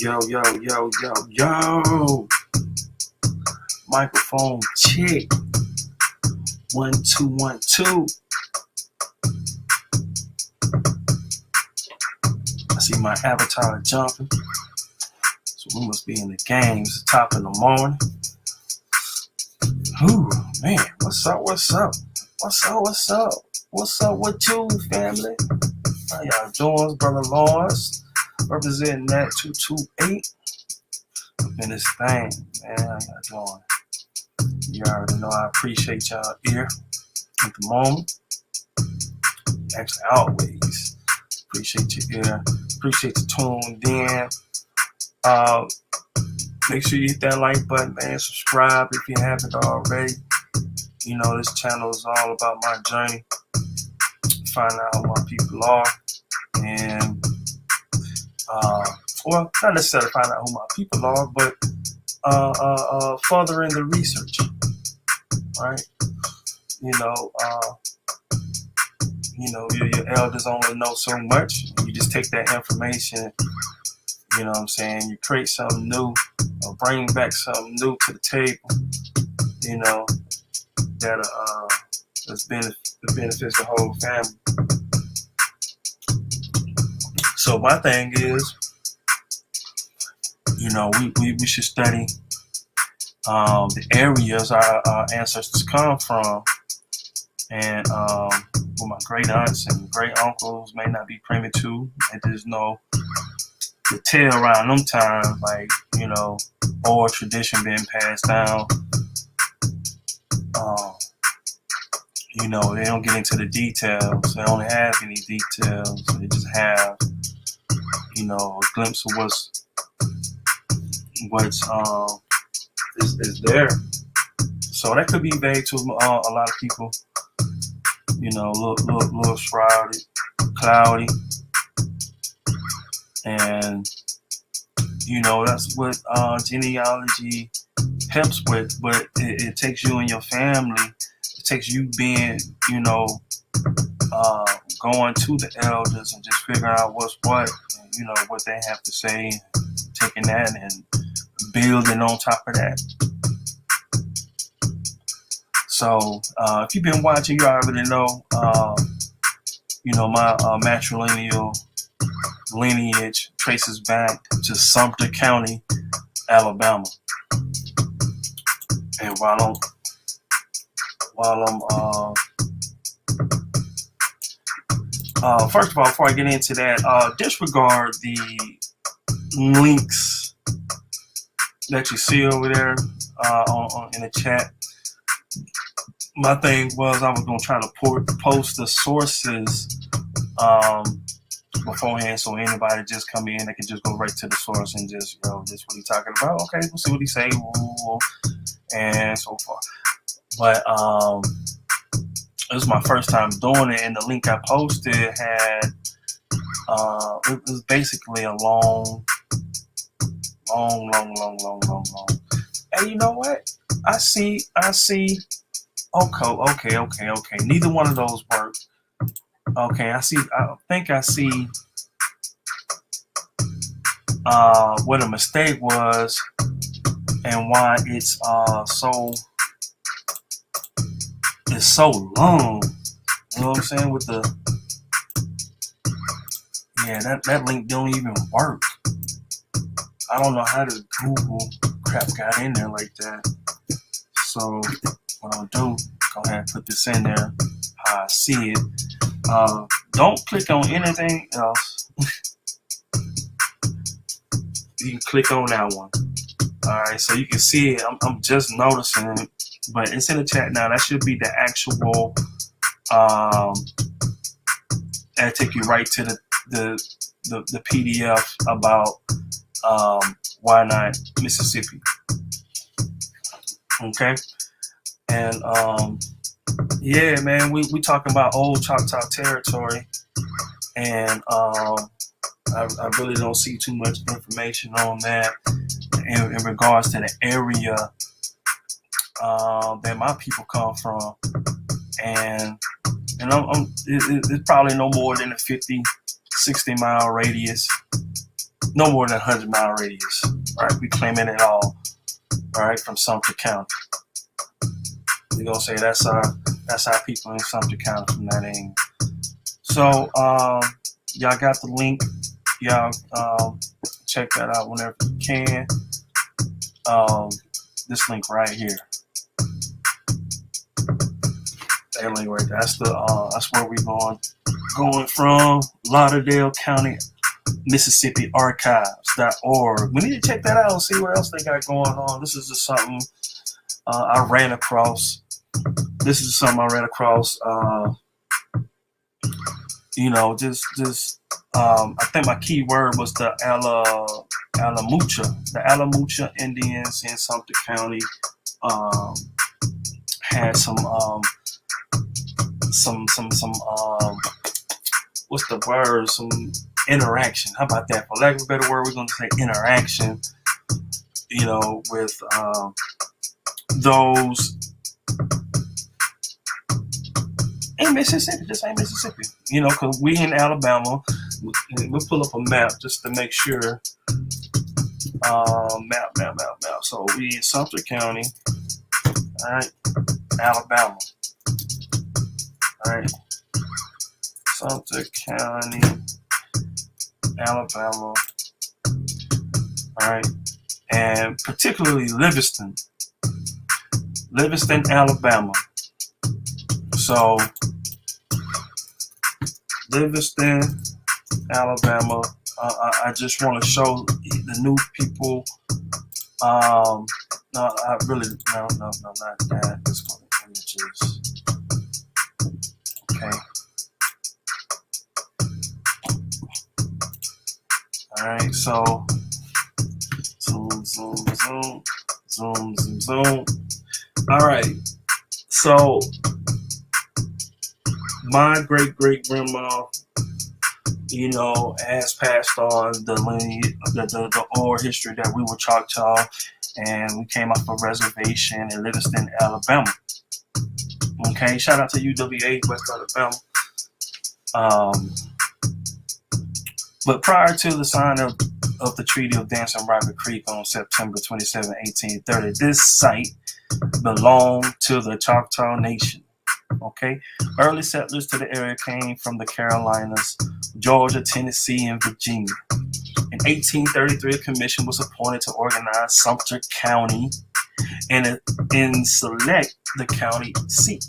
Yo, yo, yo, yo, yo. Microphone check. 1, 2, 1, 2. I see my avatar jumping. So we must be in the game. It's the top of the morning. Ooh, man. What's up? What's up? What's up? What's up? What's up with you, family? How y'all doing? Brother Lawrence representing that 228. In this thing, man. How y'all doing? You already know I appreciate y'all here at the moment. Actually, always appreciate you here. Appreciate you tuned in. Make sure you hit that like button, man. Subscribe if you haven't already. You know, this channel is all about my journey. Find out who my people are. And, well, not necessarily find out who my people are, but furthering the research. Right? Your elders only know so much. You just take that information, you know what I'm saying, you create something new or bring back something new to the table, you know, that benefits the whole family. So my thing is, you know, we should study the areas our ancestors come from, and well, my great aunts and great uncles may not be privy to, and there's no the tale around them times, like, you know, oral tradition being passed down. You know, they don't get into the details. They don't have any details. They just have, you know, a glimpse of what's is there. So that could be vague to a lot of people. You know, little shrouded, cloudy, and you know that's what genealogy helps with. But it takes you and your family. It takes you being, you know, going to the elders and just figuring out what's what, and, you know, what they have to say, taking that and building on top of that. So if you've been watching, you already know, you know, my matrilineal lineage traces back to Sumter County, Alabama. And while I'm first of all, before I get into that, disregard the links that you see over there in the chat. My thing was I was going to try to post the sources beforehand, so anybody just come in, they can just go right to the source and just, you know, this what he's talking about. Okay, we'll see what he say, and so forth. But it was my first time doing it, and the link I posted had it was basically a long. And you know what? I see. Okay. Neither one of those work. Okay, I think I see what a mistake was and why it's so long. You know what I'm saying? With the that link don't even work. I don't know how this Google crap got in there like that. So what I'll do, go ahead and put this in there how I see it. Don't click on anything else. You can click on that one. Alright, so you can see it. I'm just noticing it, but it's in the chat now. That should be the actual that take you right to the PDF about WhyNot, Mississippi. Okay, and yeah, man, we talking about Old Choctaw Territory, and I really don't see too much information on that in regards to the area that my people come from, and it's probably no more than a 50-60 mile radius no more than 100-mile radius. Right, we claiming it all. Right, from Sumter County. We're gonna say that's our people in Sumter County from that angle. So y'all got the link. Y'all check that out whenever you can. This link right here. That link right there. That's where we're going from. Lauderdale County, Mississippi Archives.org. We need to check that out and see what else they got going on. This is just something I ran across. I think my key word was the Alamucha. The Alamucha Indians in Sumter County had some what's the word? Some interaction. How about that? For lack of a better word, we're going to say interaction. With those in Mississippi, just ain't Mississippi. Because we in Alabama. We'll pull up a map just to make sure. Map. So we in Sumter County, all right, Alabama. All right, Sumter County, Alabama. All right, and particularly Livingston, Alabama. So Livingston, Alabama. I just want to show the new people. No, not that. Let's go to images. Okay. All right. So zoom. All right. So my great grandma, has passed on the lineage, the oral history that we were Choctaw, and we came off a reservation in Livingston, Alabama. Okay, shout out to UWA, West Alabama. But prior to the sign of the Treaty of Dancing Rabbit Creek on September 27, 1830, this site belonged to the Choctaw Nation. Okay, early settlers to the area came from the Carolinas, Georgia, Tennessee, and Virginia. In 1833, a commission was appointed to organize Sumter County and select the county seat.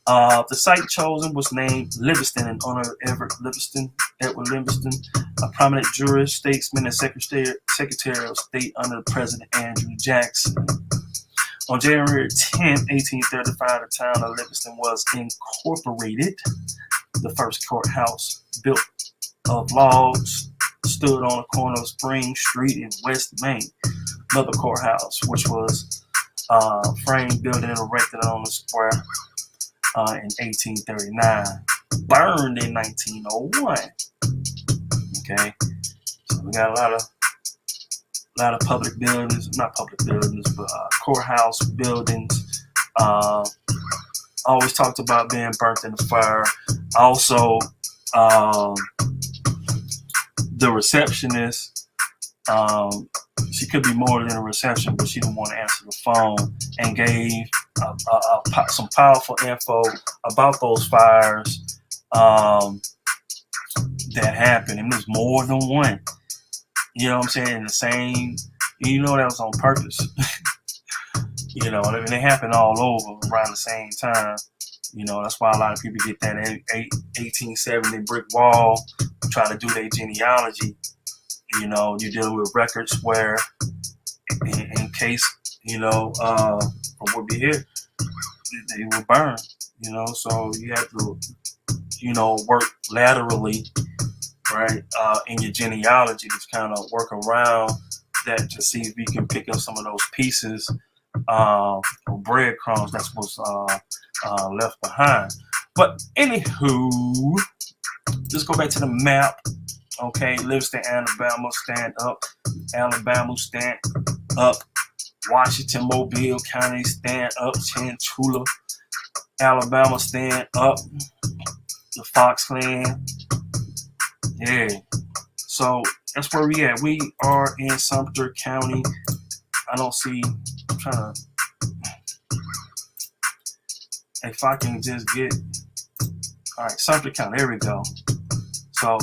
The site chosen was named Livingston in honor of Edward Livingston, a prominent jurist, statesman, and Secretary of State under President Andrew Jackson. On January 10, 1835, the town of Livingston was incorporated. The first courthouse, built of logs, stood on the corner of Spring Street in West Main. Another courthouse, which was a frame building erected on the square in 1839, burned in 1901. Okay, so we got a lot of public buildings, not public buildings, but courthouse buildings. Always talked about being burnt in the fire. Also, the receptionist, she could be more than a reception, but she didn't want to answer the phone, and gave some powerful info about those fires that happened. And there's more than one. You know what I'm saying? The same, that was on purpose. And it happened all over around the same time. That's why a lot of people get that 1870 brick wall, try to do their genealogy. You're dealing with records where, in case, from what we hear, they were burned. So you have to, work laterally, right, in your genealogy to kind of work around that to see if you can pick up some of those pieces of breadcrumbs that's what's left behind. But anywho, let's go back to the map. Okay, Livingston, Alabama, stand up. Alabama, stand up. Washington, Mobile County, stand up. Chantula, Alabama, stand up. The Fox Clan, yeah. So that's where we at. We are in Sumter County. I don't see, I'm trying to, if I can just get, all right, Sumter County, there we go. So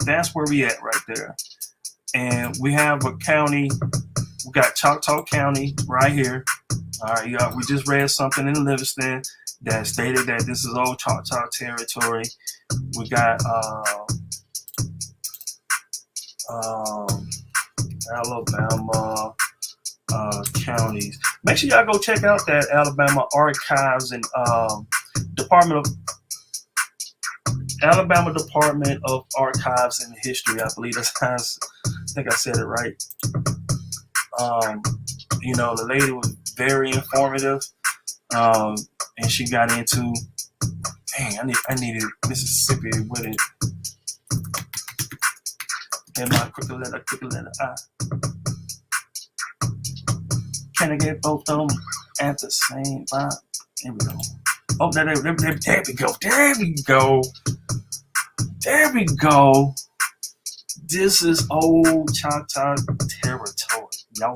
that's where we at right there. And we have a county, we got Choctaw County right here. All right, yeah, we just read something in Livingston that stated that this is Old Choctaw Territory. We got Alabama counties. Make sure y'all go check out that Alabama Archives and Alabama Department of Archives and History. I believe I think I said it right. You know, the lady was very informative, and she got into. Dang, I needed Mississippi with it. And my crooked letter I. Can I get both of them at the same time? There we go. Oh, there we go. There we go. There we go. This is Old Choctaw Territory, yo.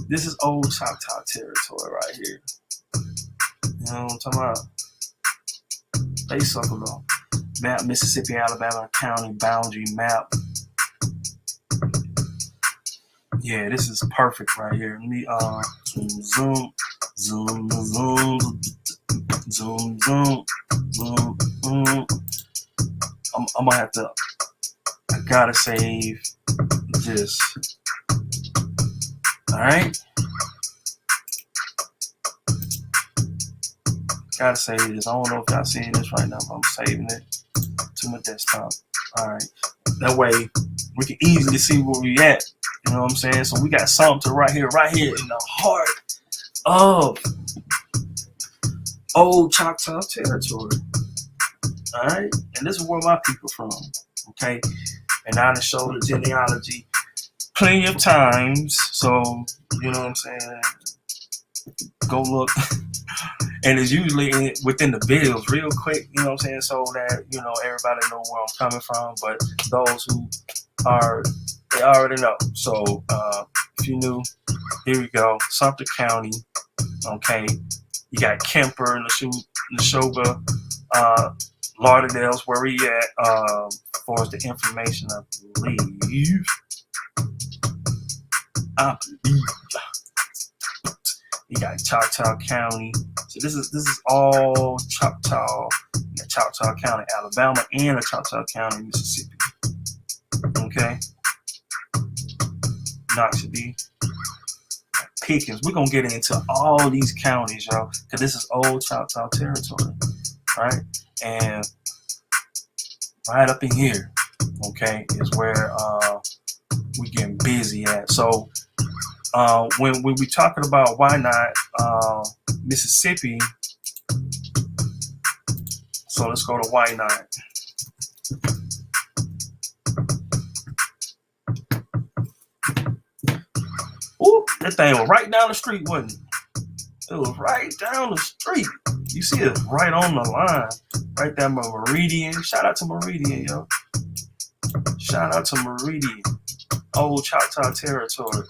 This is Old Choctaw Territory right here. You know what I'm talking about? Base circle though. Map, Mississippi, Alabama County boundary map. Yeah, this is perfect right here. Let me zoom. I'm gonna have to. I gotta save this. All right. Gotta save this. I don't know if y'all seeing this right now, but I'm saving it to my desktop. All right. That way we can easily see where we at. You know what I'm saying? So we got Sumter right here in the heart of Old Choctaw Territory. All right. And this is where my people from. Okay. And I done showed the genealogy plenty of times. So, you know what I'm saying? Go look. And it's usually within the videos real quick, you know what I'm saying? So that, you know, everybody know where I'm coming from. But those who are, they already know. So if you're new, here we go. Sumter County. Okay. You got Kemper and Neshoba, Lauderdale's where we at, for the information, I believe. You got Choctaw County. So this is all Choctaw. You got Choctaw County, Alabama, and a Choctaw County, Mississippi. Okay. Knoxville, Pickens. We're gonna get into all these counties, y'all, because this is Old Choctaw Territory, right? And right up in here, okay, is where we getting busy at. So when we talking about WhyNot, Mississippi, so let's go to WhyNot. Ooh, that thing was right down the street, wasn't it? It was right down the street. You see it right on the line, right there, Meridian. Shout out to Meridian, yo. Shout out to Meridian, Old Choctaw Territory.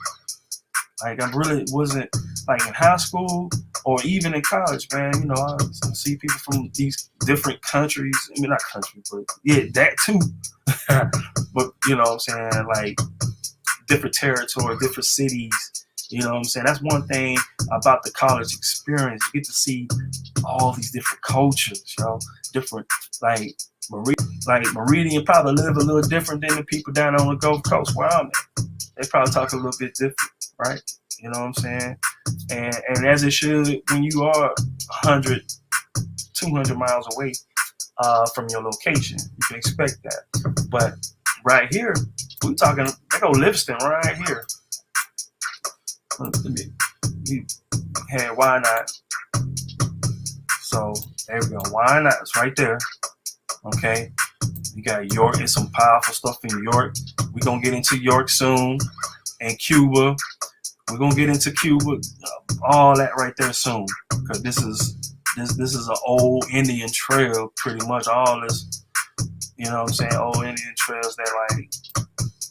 Like, I really wasn't, like, in high school or even in college, man. You know, I see people from these different countries. I mean, not countries, but yeah, that too. But, you know what I'm saying, like, different territory, different cities. You know what I'm saying? That's one thing about the college experience. You get to see all these different cultures, you know, different, like Meridian probably live a little different than the people down on the Gulf Coast where I'm at. They probably talk a little bit different, right? You know what I'm saying? And as it should, when you are 100, 200 miles away from your location, you can expect that. But right here, we talking, they go Livingston right here. We had WhyNot. So there we go. WhyNot is right there. Okay. You got York and some powerful stuff in York. We're gonna get into York soon. And Cuba. We're gonna get into Cuba. All that right there soon. Because this is an old Indian trail, pretty much. All this, You know what I'm saying? Old Indian trails that like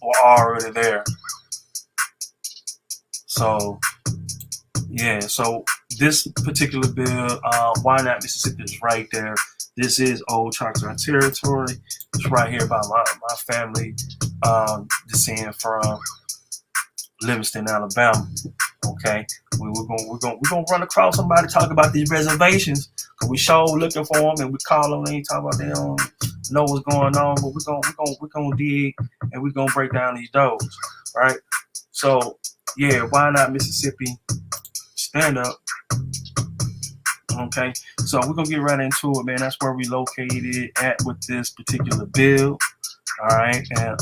were already there. So yeah, so this particular bill, WhyNot, Mississippi is right there. This is Old Choctaw Territory. It's right here by my family, descend from Livingston, Alabama. Okay, we're gonna run across somebody talk about these reservations, cause we sure looking for them and we call them. They ain't talking about they don't know what's going on, but we're gonna dig and we're gonna break down these doors, right? So yeah, WhyNot, Mississippi, stand up. Okay, so we're gonna get right into it, man. That's where we located at with this particular bill. All right, and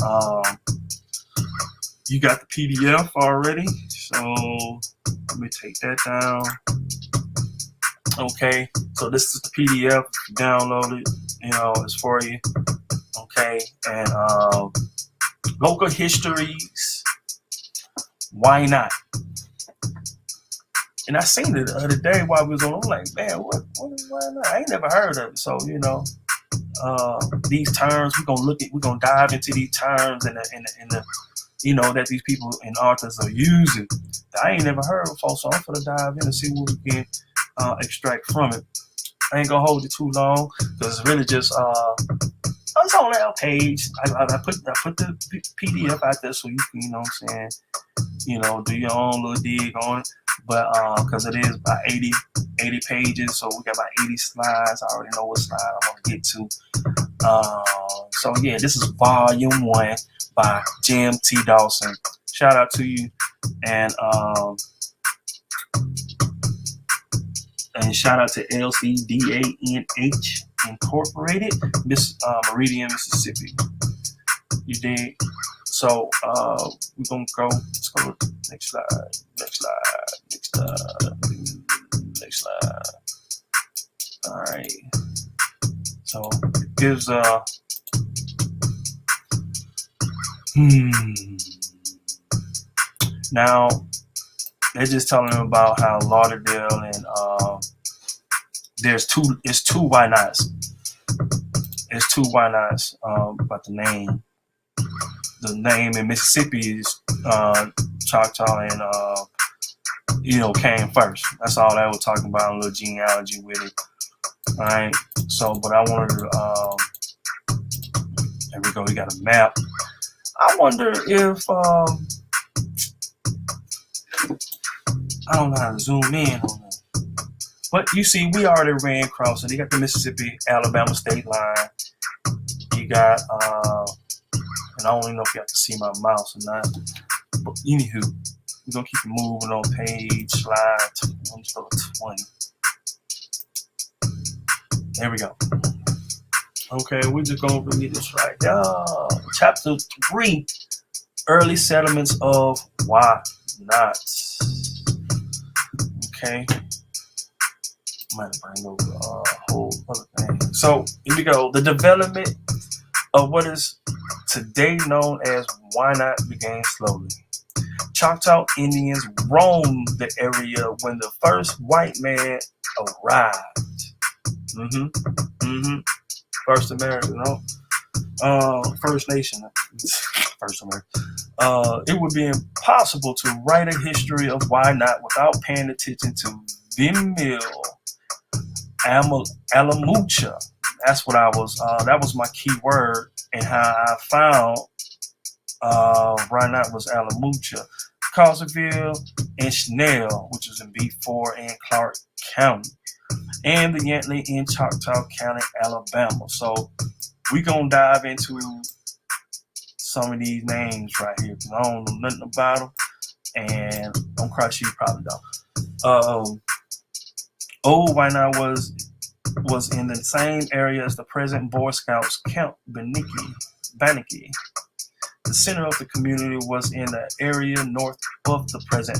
you got the PDF already, so let me take that down. Okay, so this is the PDF. If you download it, you know, it's for you. Okay, and local histories, WhyNot? And I seen it the other day while we was on. I'm like, man, what is WhyNot? I ain't never heard of it. So you know, these terms we're gonna dive into these terms and the you know, that these people and authors are using that I ain't never heard before. So I'm gonna dive in and see what we can extract from it. I ain't gonna hold it too long because it's really just it's on our page. I put the PDF out there so you can, you know what I'm saying, you know, do your own little dig on it. But because it is about 80 pages, so we got about 80 slides. I already know what slide I'm gonna get to. So yeah, this is volume 1 by Jim T. Dawson. Shout out to you, and shout out to LCDANH Incorporated, Meridian, Mississippi. You dig? So we're gonna go. Let's go to the next slide. Next slide. All right. So it gives Now they're just telling them about how Lauderdale and it's two WhyNots. It's two WhyNots about the name. The name in Mississippi is Choctaw and you know, came first. That's all they were talking about, a little genealogy with it. All right. So, but I wanted to there we go. We got a map. I wonder if I don't know how to zoom in on that. But you see, we already ran across it. You got the Mississippi Alabama state line. You got and I don't even know if y'all can see my mouse or not. But anywho, we're gonna keep moving on page slide. I'm just over 20. There we go. Okay, we're just gonna read this right. Chapter 3, early settlements of WhyNot. Okay. I might bring over a whole other thing. So here we go. The development of what is today known as WhyNot began slowly. Choctaw Indians roamed the area when the first white man arrived. First American, First Nation. First American. It would be impossible to write a history of WhyNot without paying attention to Vimil Alamucha. That's what I was. That was my key word, and how I found WhyNot was Alamucha, Carsonville, and Schnell, which is in B4 and Clark County, and the Yantly in Choctaw County, Alabama. So we gonna dive into some of these names right here because I don't know nothing about them, and I'm cross you probably don't. Old WhyNot was in the same area as the present Boy Scouts Camp Baniki. The center of the community was in the area north of the present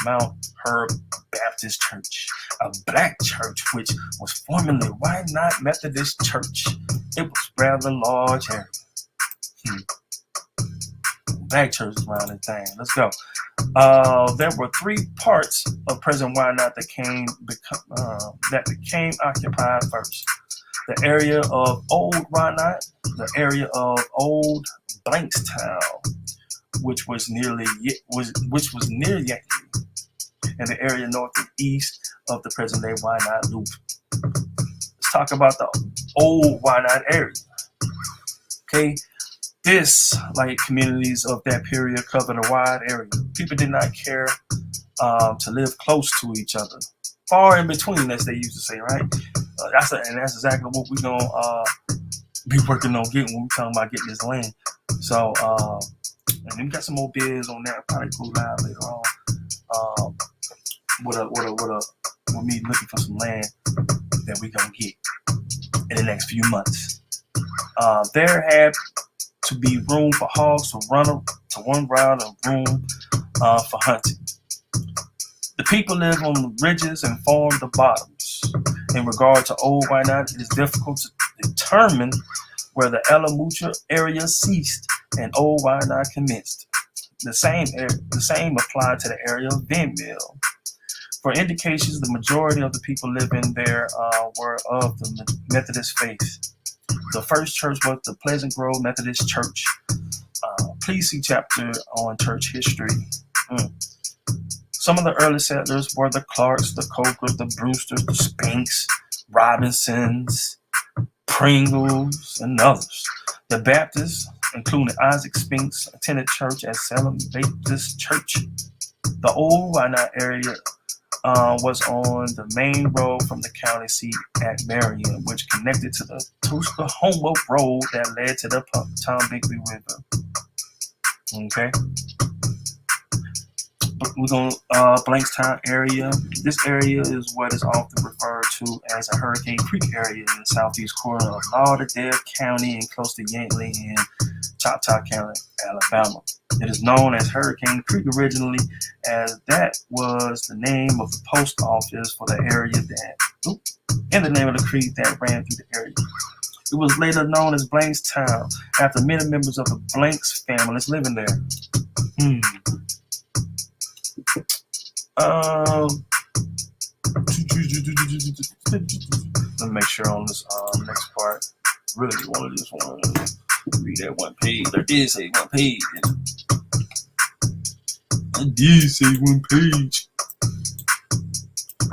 Mount Herb Baptist Church, a black church which was formerly WhyNot Methodist Church. It was rather large area. Black church around the thing. Let's go. There were 3 parts of present WhyNot that became occupied first. The area of Old WhyNot, the area of Old Blankstown, which was near Yankee, and the area north and east of the present-day WhyNot Loop. Let's talk about the Old WhyNot area. Okay, this, like communities of that period, covered a wide area. People did not care to live close to each other, far in between, as they used to say, right? That's exactly what we're gonna be working on getting when we're talking about getting this land. So, and then we got some more bids on that. Probably go live later on. With me looking for some land that we gonna get in the next few months. There had to be room for hogs to run around and room for hunting. The people live on the ridges and farm the bottoms. In regard to Old WhyNot, it is difficult to determine where the Alamucha area ceased and Old WhyNot commenced. The same applied to the area of Benville. For indications, the majority of the people living there were of the Methodist faith. The first church was the Pleasant Grove Methodist Church. Please see chapter on church history. Some of the early settlers were the Clarks, the Cokers, the Brewsters, the Spinks, Robinsons, Pringles, and others. The Baptists, including Isaac Spinks, attended church at Salem Baptist Church. The Old WhyNot area was on the main road from the county seat at Marion, which connected to the Tuscahoma Road that led to the Tombigbee River. Okay. We're going Blankstown area. This area is what is often referred to as a Hurricane Creek area in the southeast corner of Lauderdale County and close to Yankton in Choctaw County, Alabama. It is known as Hurricane Creek originally, as that was the name of the post office for the area and the name of the creek that ran through the area. It was later known as Blankstown after many members of the Blanks families living there. Let me make sure on this next part. Really wanted this one. Read that one page. I did say one page.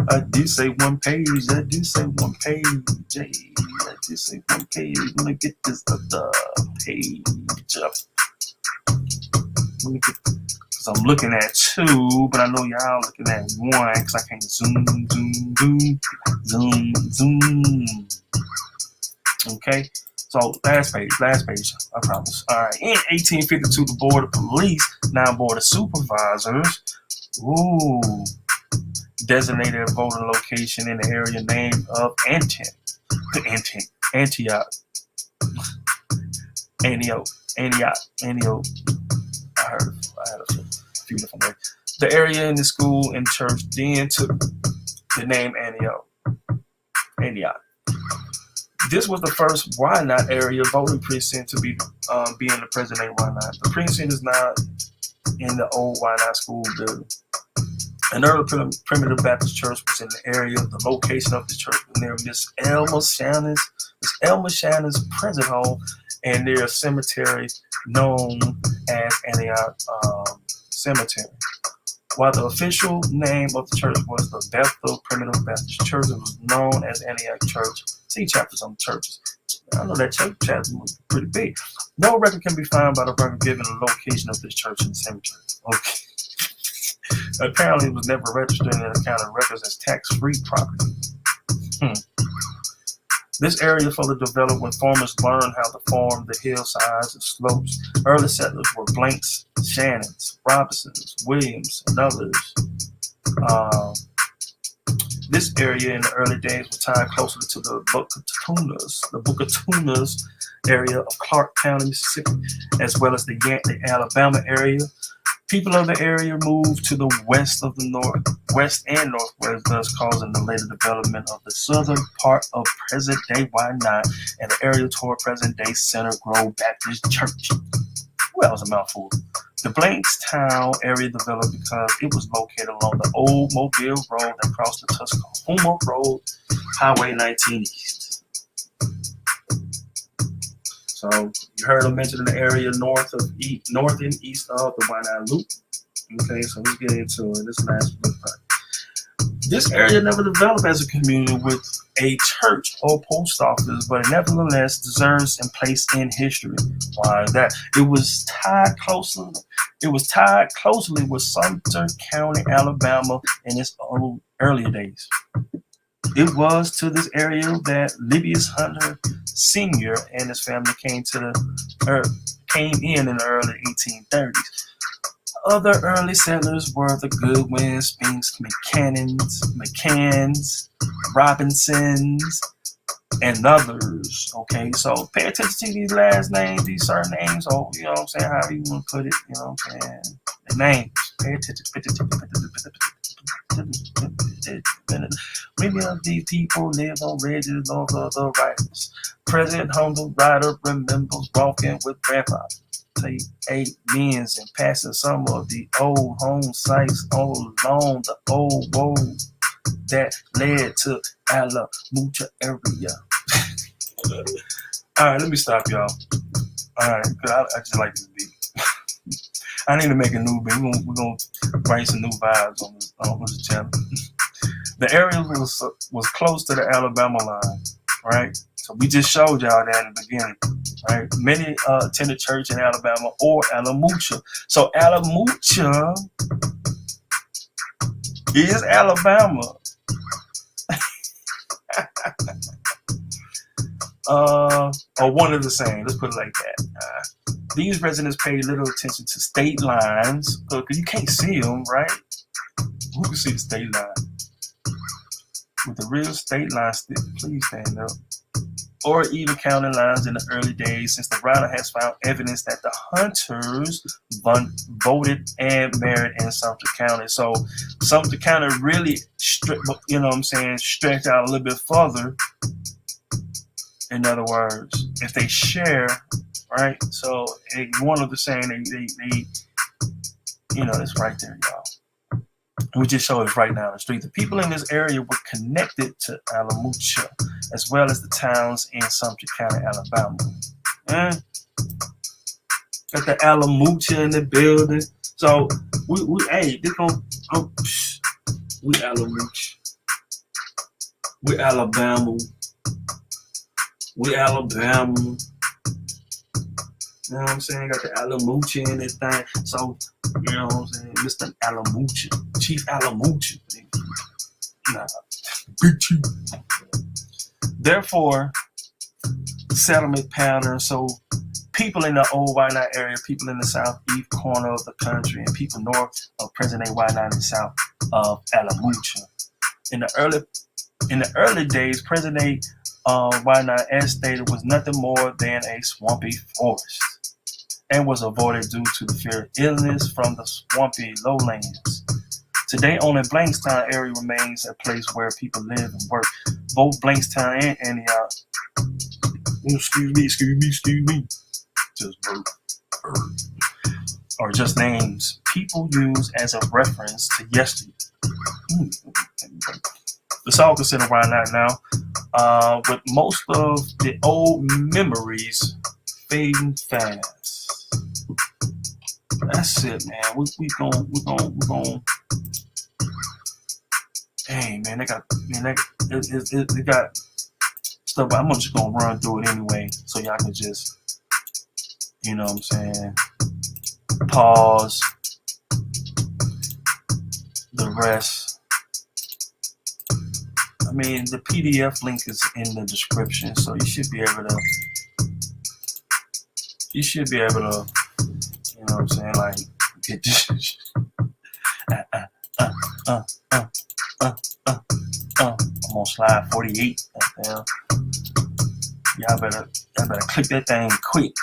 I did say one page. Let me get this other page up. Because I'm looking at two, but I know y'all looking at one because I can't zoom. Okay, so last page, I promise. All right, in 1852, the Board of Police, now Board of Supervisors, designated a voting location in the area named of Antioch. I had a few different ways. The area in the school and church then took the name Antioch. This was the first WhyNot area voting precinct to be in the present-day WhyNot. The precinct is now in the old WhyNot school building. An early primitive Baptist church was in the area. The location of the church was near Miss Elma Shannon's present home and near a cemetery known as Antioch Cemetery. While the official name of the church was the Bethel Primitive Baptist Church, it was known as Antioch Church. See chapters on the churches. I know that church chapter was pretty big. No record can be found by the record giving the location of this church in the cemetery. Okay. Apparently, it was never registered in the county records as tax-free property. This area further developed when farmers learned how to farm the hillsides and slopes. Early settlers were Blanks, Shannons, Robinsons, Williams, and others. This area in the early days was tied closely to the Bucatunas area of Clark County, Mississippi, as well as the Alabama area. People of the area moved to the west and northwest, thus causing the later development of the southern part of present-day WhyNot and the area toward present-day Center Grove Baptist Church. Well, that was a mouthful. The Blankstown area developed because it was located along the old Mobile Road that crossed the Tuscahoma Road, Highway 19 East. So you heard him mention the area north and east of the WhyNot Loop. Okay, so let's get into it. This last book part. This area never developed as a community with a church or post office, but it nevertheless deserves a place in history. Why is that? It was tied closely with Sumter County, Alabama in its earlier days. It was to this area that Livius Hunter Sr. and his family came in the early 1830s. Other early settlers were the Goodwins, Spinks, McCanns, Robinsons, and others. Okay, so pay attention to these last names, these certain names, or you know what I'm saying, however you want to put it, you know what I'm saying, the names. Pay attention. Many of these people live on ridges of the writers. President Hunter Ryder remembers walking with Grandpa. Take 8 men's and passing some of the old home sites along the old road that led to Alamucha area. All right, let me stop, y'all. All right, I just like this beat. I need to make a new beat. We're gonna bring some new vibes on this channel. The area was close to the Alabama line, right? So we just showed y'all that in the beginning, right? Many attended church in Alabama or Alamucha. So Alamucha is Alabama. Or one of the same. Let's put it like that. These residents paid little attention to state lines because you can't see them, right? Who can see the state line? With the real state line, please stand up. Or even county lines in the early days, since the writer has found evidence that the Hunters voted and married in Sumter County. So Sumter County really, stretched out a little bit further. In other words, if they share, right? So one of the saying, they it's right there, y'all. We just showed it right now on the street. The people in this area were connected to Alamucha, as well as the towns in Sumter County, Alabama. Got the Alamucha in the building. So we Alamucha. We Alabama. We Alabama. You know what I'm saying? Got the Alamucha in this thing. So, you know what I'm saying? Mr. Alamucha. Chief Alamucha. Nah. Beat you. Therefore, settlement pattern. So, people in the old WhyNot area, people in the southeast corner of the country, and people north of present-day WhyNot and south of Alamucha. In the early days, present-day WhyNot, as stated, was nothing more than a swampy forest, and was avoided due to the fear of illness from the swampy lowlands. Today, only Blankstown area remains a place where people live and work. Both Blankstown and Antioch, excuse me, just or just names people use as a reference to yesterday. It's all considered WhyNot now, with most of the old memories fading fast. That's it, man. We gon' Hey, man, they got stuff. But I'm just gonna run through it anyway, so y'all can just, you know what I'm saying, pause the rest. I mean, the PDF link is in the description, so you should be able to, you know what I'm saying, like, get this. I'm on slide 48. Y'all better click that thing quick.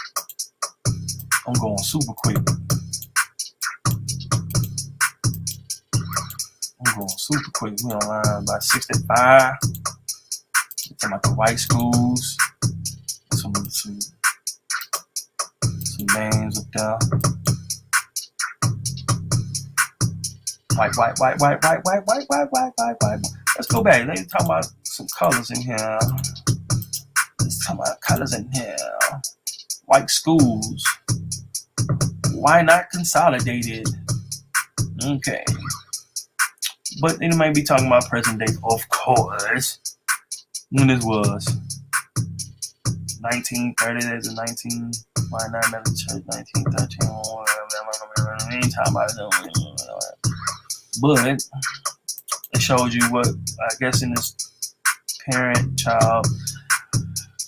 I'm going super quick. We online by 65. Talking about the white schools. Some names up there. White. Let's go back. Let's talk about some colors in here. white schools. Why not consolidated? Okay. But they might be talking about present day, of course. When this was 1930, there's a 19, why not another church, 1913, any time about it. But it shows you what, I guess, in this parent-child,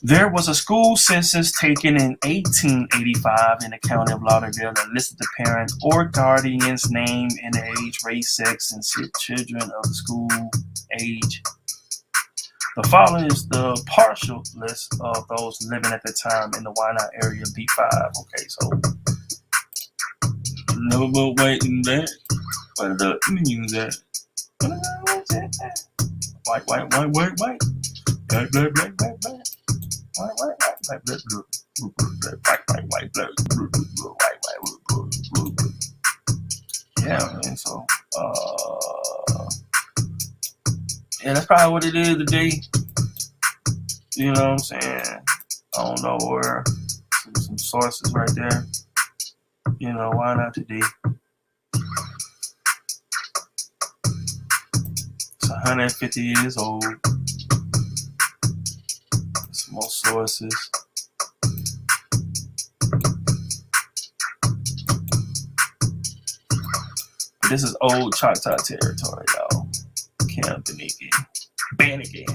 there was a school census taken in 1885 in the county of Lauderdale that listed the parent or guardian's name and age, race, sex, and children of the school age. The following is the partial list of those living at the time in the WhyNot area B5. Okay, so never go waiting there. What the means that? White. Black. Yeah, man. So, yeah, that's probably what it is today. You know what I'm saying? I don't know where. Some sources right there. You know, why not today? It's 150 years old. Some more sources. This is Old Choctaw Territory, y'all. Camp Bannigan.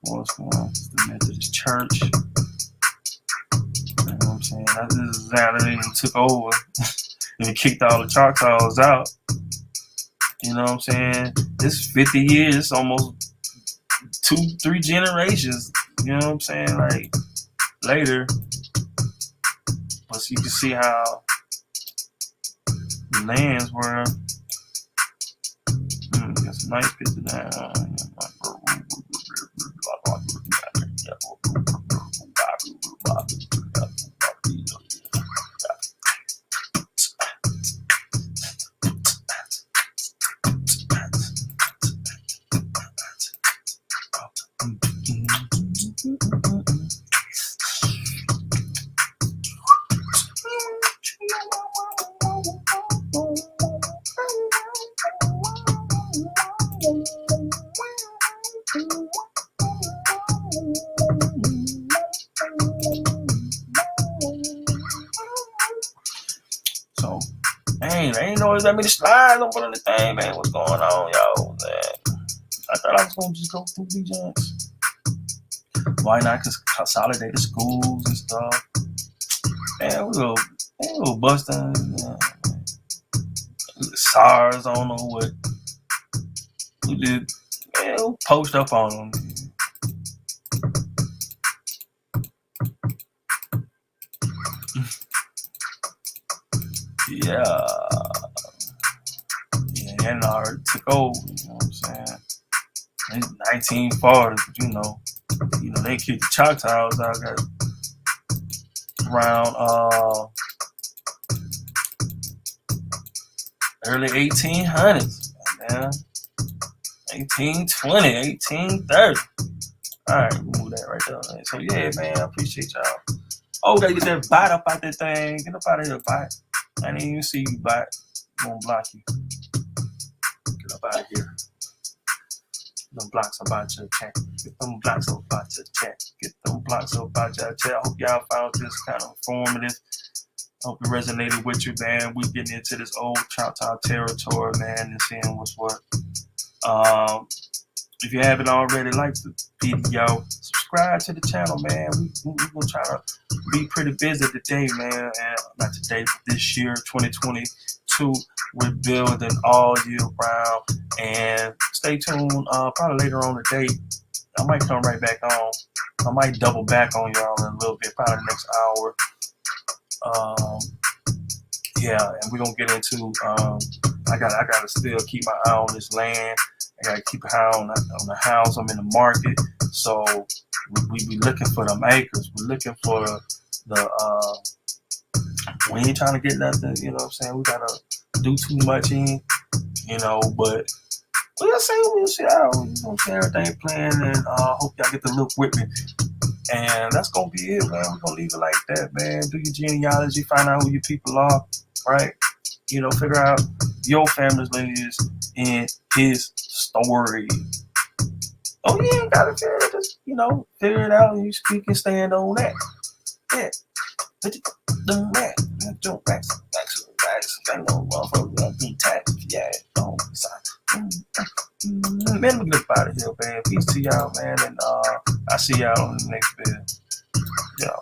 What's going on? It's the Methodist Church. You know what I'm saying? This is how they even took over and kicked all the Choctaws out. You know what I'm saying? This 50 years, almost 2-3 generations. You know what I'm saying? Like later. But you can see how the lands were. Got some nice pictures now. So, man, they ain't know let me slide. Don't put on the thing, man. What's going on, y'all? Man? I thought I was gonna just go through these joints. Why not consolidate the schools and stuff? Man, we go busting. SARS, I don't know what. We did, man, we'll post up on them. Yeah, and already took over, you know what I'm saying? It's 1940s, but you know, they kicked the Choctaws out around early 1800s, man. 1820, 1830. Alright, move that right there, man. So yeah, man, I appreciate y'all. Oh, gotta get that bite up out that thing. Get up out of here, bite. I didn't even see you, bite. I'm gonna block you. Get up out of here. Them blocks about your chat. Get them blocks about your chat. Get them blocks about your chat. I hope y'all found this kind of informative. I hope it resonated with you, man. We getting into this old Choctaw territory, man, and seeing what's what. If you haven't already liked the video, subscribe to the channel, man. We're gonna try to be pretty busy today, man. And not today, but this year, 2022. We're building all year round. And stay tuned. Probably later on today, I might come right back on. I might double back on y'all in a little bit, probably next hour. Yeah, and we're gonna get into. I gotta still keep my eye on this land. I gotta keep an eye on the house. I'm in the market, so we be looking for them acres. We're looking for the. We ain't trying to get nothing. You know what I'm saying? We gotta do too much in. But we'll see. We'll see how everything playing, and hope y'all get to look with me. And that's gonna be it, man. We're gonna leave it like that, man. Do your genealogy, find out who your people are, right? You know, figure out your family's lineage in his story. Oh, you ain't gotta figure it, just, figure it out and you speak and stand on that. Yeah. Do that. Do facts. Ain't no motherfucker gonna do tax. Yeah. Man, let me get up out of here, man. Peace to y'all, man. And I'll see y'all on the next video. Yeah.